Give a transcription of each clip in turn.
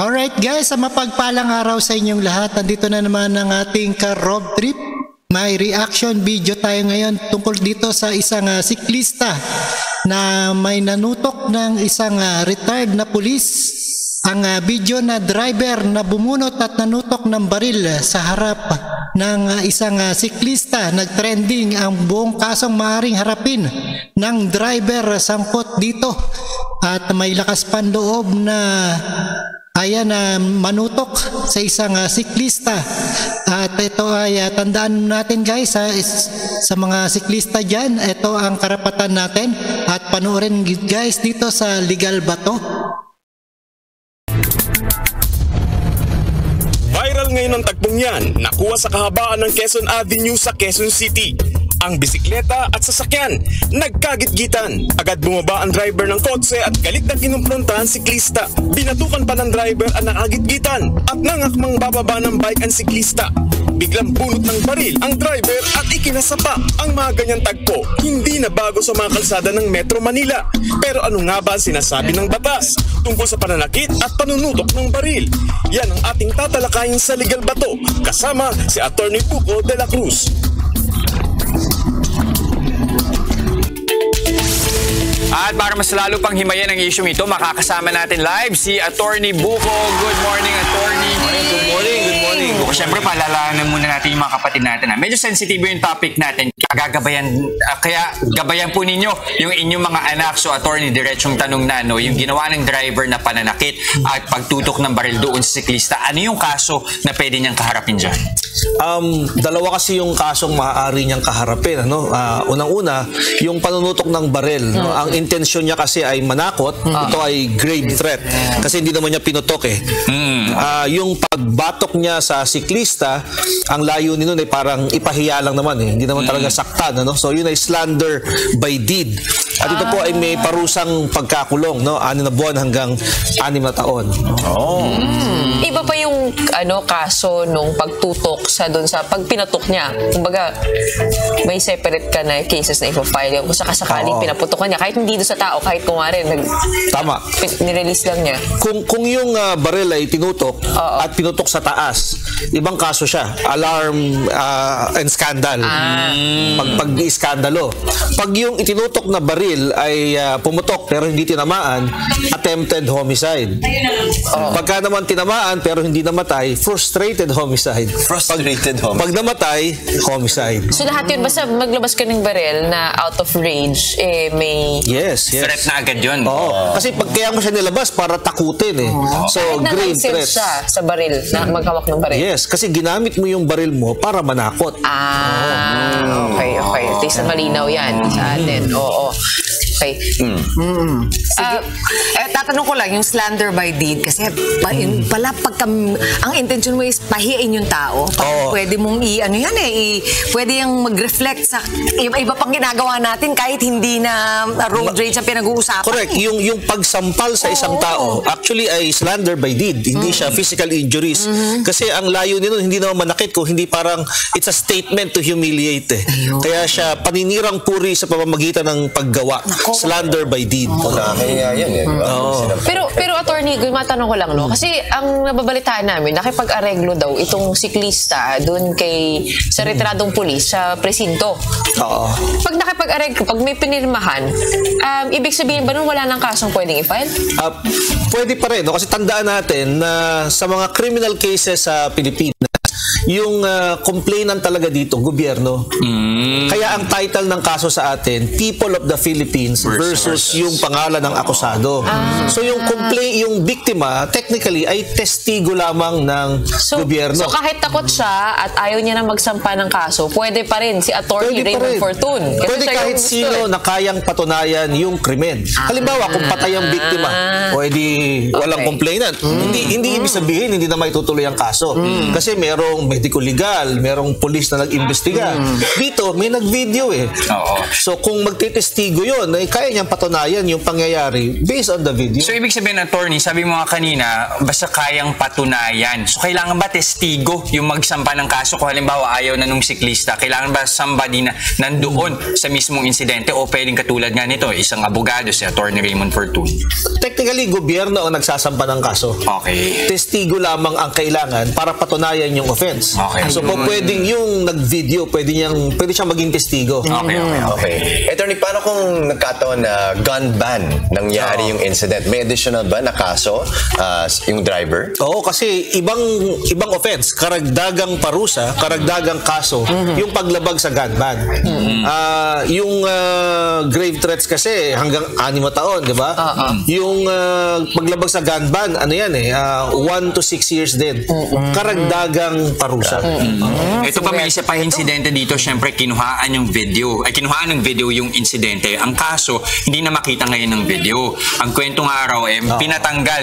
Alright guys, mapagpalang araw sa inyong lahat. Nandito na naman ang ating ka-road trip. May reaction video tayo ngayon tungkol dito sa isang siklista na may nanutok ng isang retired na pulis. Ang video na driver na bumunot at nanutok ng baril sa harap ng isang siklista. Nagtrending ang buong kasong maaaring harapin ng driver sangkot dito. At may lakas panloob na manutok sa isang siklista. At ito ay tandaan natin guys, sa mga siklista dyan, ito ang karapatan natin. At panoorin guys dito sa Legal ba to? Viral ngayon ang tagpong yan, nakuha sa kahabaan ng Quezon Avenue sa Quezon City. Ang bisikleta at sasakyan nagkagitgitan. Agad bumaba ang driver ng kotse at galit na kinumpronta ang siklista. Binatukan pa ng driver ang nakagitgitan at nangakmang bababa ng bike ang siklista. Biglang bunot ng baril ang driver at ikinasapa. Ang mga ganyang tagpo hindi na bago sa mga kalsada ng Metro Manila. Pero ano nga ba ang sinasabi ng batas tungkol sa pananakit at panunutok ng baril? Yan ang ating tatalakayin sa Legal Bato kasama si Attorney Buko de la Cruz. At para mas lalo pang himayan ang issue ito, makakasama natin live si Attorney Buko. Good morning, Attorney. Good morning, good morning. Buko, syempre paalalahanan muna natin yung mga kapatid natin. Medyo sensitive yung topic natin. Kaya gabayan po ninyo yung inyong mga anak. So Attorney, diretsong tanong na, yung ginawa ng driver na pananakit at pagtutok ng baril doon sa siklista, ano yung kaso na pwede niyang kaharapin dyan? Dalawa kasi yung kasong maaari niyang kaharapin. Unang-una, yung panunutok ng baril. Ang intensyon niya kasi ay manakot. Ito ay grave threat. Kasi hindi naman niya pinutok eh. Yung pagbatok niya sa siklista, ang layunin nun ay parang ipahiya lang naman eh. Hindi naman talaga saktan. So yun ay slander by deed. At ito po ay may parusang pagkakulong, 6 na buwan hanggang 6 na taon. Iba pa yung kaso nung pagtutok doon sa pagpinatok niya. Kumbaga, may separate ka na cases na ipa-file. Kung sakasakaling pinaputok niya, kahit hindi doon sa tao, kahit kumari, tama. Nirelease lang niya. Kung yung baril ay tinutok at pinutok sa taas, ibang kaso siya. Alarm and scandal. Pag-iskandalo. Pag yung itinutok na baril ay pumutok pero hindi tinamaan, attempted homicide. Pagka naman tinamaan pero hindi namatay, frustrated homicide. Pag namatay, homicide. So lahat yun, basta maglabas ka ng baril na out of rage, may... Yes. Threat na agad yun. Kasi kaya mo siya nilabas para takutin eh. So, grave threat. siya sa baril, na maghawak ng baril. Yes, kasi ginamit mo yung baril mo para manakot. Okay. At least malinaw yan sa atin. Okay. Tatanong ko lang, yung slander by deed, kasi pala pagka ang intention mo is pahiyain yung tao, pwede mong pwede yung mag-reflect sa iba pang ginagawa natin kahit hindi na road rage ang pinag-uusapan. Correct. Yung pagsampal sa isang tao, actually ay slander by deed. Hindi siya physical injuries. Kasi ang layo nito, hindi naman manakit kung hindi parang it's a statement to humiliate eh. Kaya siya paninirang puri sa pamamagitan ng paggawa. Slander by deed. Kaya yan eh. Pero attorney, matanong ko lang kasi ang nababalitaan namin, nakipag-areglo daw itong siklista doon sa retiradong pulis sa presinto. Pag nakipag-areglo, pag may pinirmahan, ibig sabihin ba nun wala nang kasong pwedeng i-file? Pwede pa rin. Kasi tandaan natin na sa mga criminal cases sa Pilipinas, yung complainant talaga dito, gobyerno. Kaya ang title ng kaso sa atin, People of the Philippines versus yung pangalan ng akusado. So yung biktima, technically, ay testigo lamang ng gobyerno. So kahit takot siya at ayaw niya na magsampa ng kaso, pwede pa rin si Attorney Raymond Fortun. Pwede kahit sino na kayang patunayan yung krimen. Halimbawa, kung patay ang biktima, walang complainant. Hindi ibig sabihin, hindi na maitutuloy ang kaso. Kasi may medico-legal, merong pulis na nag-imbestiga. Dito, may nag-video eh. Oo. So kung magtitestigo yun, kaya niyang patunayan yung pangyayari based on the video. So ibig sabihin, attorney, sabi mo nga kanina, basta kayang patunayan. So kailangan ba testigo yung magsampa ng kaso kung halimbawa ayaw na nung siklista? Kailangan ba somebody na nandoon sa mismong insidente o pwedeng katulad nga nito, isang abogado, si Attorney Raymond Fortun? Technically, gobyerno ang nagsasampa ng kaso. Okay. Testigo lamang ang kailangan para patunayan yung offense. Okay. So kung pwedeng yung nag-video, pwede siyang maging testigo. Okay. Attorney, paano kung nagkataon na gun ban nangyari yung incident? May additional ba na kaso yung driver? Oo, kasi ibang offense, karagdagang parusa, karagdagang kaso, yung paglabag sa gun ban. Yung grave threats kasi hanggang 6 taon, di ba? Yung paglabag sa gun ban, ano yan 1 to 6 years din. Karagdagang parusa. Ito pa, may isa pa insidente dito, syempre kinuhaan ng video yung insidente. Ang kaso, hindi na makita ngayon ng video. Ang kwentong araw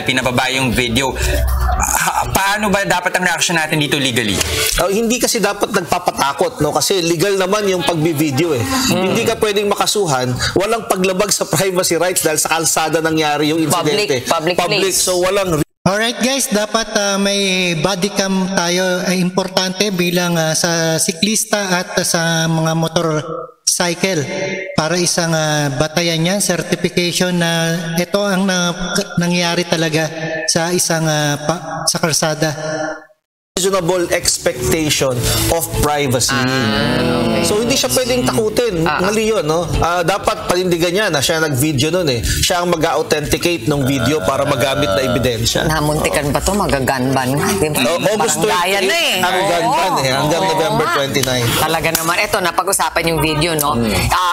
pinababa yung video. Paano ba dapat ang reaction natin dito legally? Hindi kasi dapat nagpapatakot, no? Kasi legal naman yung pagbi-video eh. Hindi ka pwedeng makasuhan, walang paglabag sa privacy rights dahil sa kalsada nangyari yung insidente. Public place. So walang. Alright guys, dapat may body cam tayo, importante bilang sa siklista at sa mga motorcycle para isang batayan yan, certification na ito ang nangyari talaga sa isang sa kalsada. Reasonable expectation of privacy. So hindi siya pwedeng takutin. Mali yun, no? Dapat panindigan niya na siya nag-video nun eh. Siya ang mag-authenticate ng video para magamit na ebidensya. Namuntikan pa to, mag-gunban nga. August 28 ang gunban hanggang November 29. Talaga naman. Ito, napag-usapan yung video, no?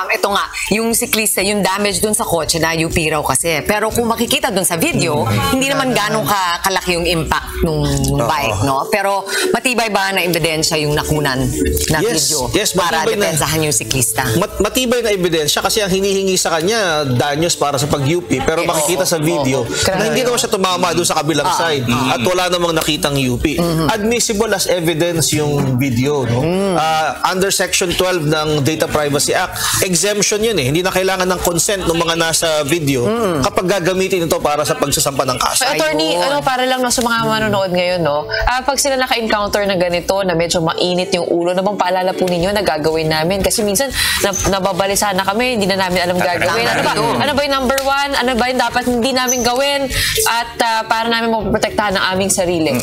Ito nga, yung siklista, yung damage dun sa kotse na UP raw kasi. Pero kung makikita dun sa video, hindi naman ganong kalaki yung impact nung bike, no? Pero matibay ba na ebidensya yung nakunan na video para depensahan yung siklista? Matibay na ebidensya kasi ang hinihingi sa kanya danyos para sa pag-UP, pero makikita sa video na hindi naman siya tumama doon sa kabilang side at wala namang nakitang UP. Admissible as evidence yung video, no? Under Section 12 ng Data Privacy Act, exemption yun eh. Hindi na kailangan ng consent ng mga nasa video kapag gagamitin ito para sa pagsasampa ng kaso. Attorney, para lang sa mga manonood ngayon, no? Pag sila naka-encounter na ganito, na medyo mainit yung ulo, na bang paalala po ninyo na gagawin namin? Kasi minsan, nababalisa na kami, hindi na namin alam gagawin. Ano ba yung number 1? Ano ba yung dapat hindi namin gawin? At para namin mapoprotektahan ang aming sarili.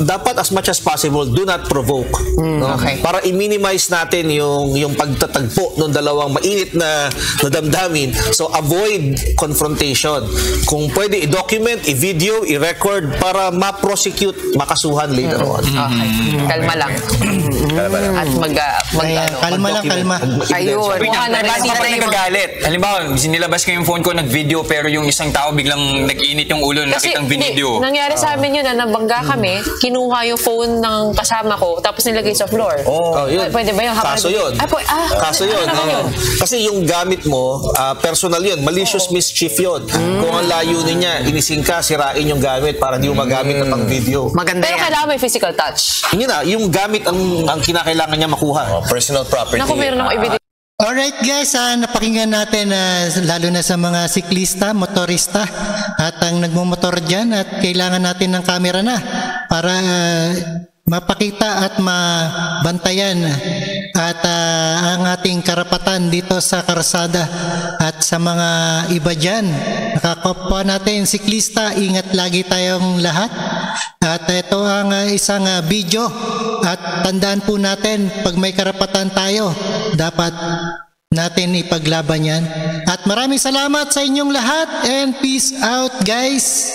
Dapat as much as possible, do not provoke. No? Okay. Para i-minimize natin yung pagtatagpo ng dalawang mainit na damdamin. So, avoid confrontation. Kung pwede, i-document, i-video, i-record para ma-prosecute, makasuhan later on. Kalma lang. At kalma. Ayun. Hindi pa nagagalit. Halimbawa, nilabas ko yung phone ko, nag-video, pero yung isang tao biglang nag-init yung ulo, nakitang video. Nangyari sa amin yun, nabangga kami, kinuha yung phone ng kasama ko, tapos nilagay sa floor. Yun. Pwede ba yun? Kaso yun. Kaso yun. Kasi yung gamit mo, personal yun. Malicious mischief yun. Kung ang layunin niya, inising ka, sirain yung gamit para di mo magamit na pang-video. Maganda Pero yan. kailangan may physical touch. Yun na, yung gamit ang kinakailangan niya makuha. Personal property. Naku, meron akong evidence. Alright guys, napakinggan natin lalo na sa mga siklista, motorista at ang nagmumotor dyan at kailangan natin ng camera na para mapakita at mabantayan at ang ating karapatan dito sa karsada at sa mga iba dyan. Nakakopwa natin siklista, ingat lagi tayong lahat. At ito ang isang video at tandaan po natin pag may karapatan tayo, dapat natin ipaglaban yan. At maraming salamat sa inyong lahat and peace out guys!